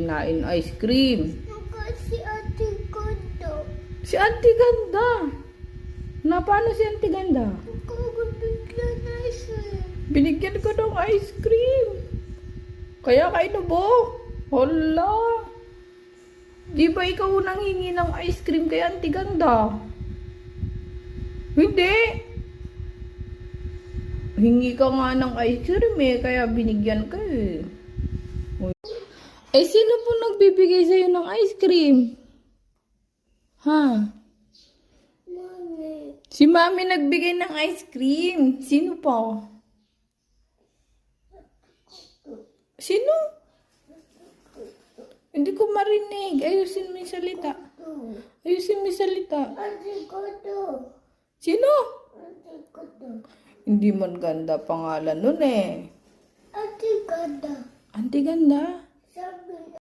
Kinain ice cream. Si Ate Ganda. Si Auntie Ganda. Na paano si Auntie Ganda? Bigyan na siya. Binigyan ko ng ice cream. Kaya ka inubo. Hala. Di ba ikaw nang hingi ng ice cream kay Auntie Ganda? Hindi. Hingi ka nga ng ice cream eh, kaya binigyan ka eh. Eh, sino po nagbibigay sa'yo ng ice cream? Ha? Mami. Si Mami nagbigay ng ice cream. Sino pa? Sino? Hindi ko marinig. Ayusin mo yung salita. Ayusin mo yung salita. Ate Ganda. Sino? Ate Ganda. Hindi man ganda pangalan nun eh. Ate Ganda. Auntie Ganda.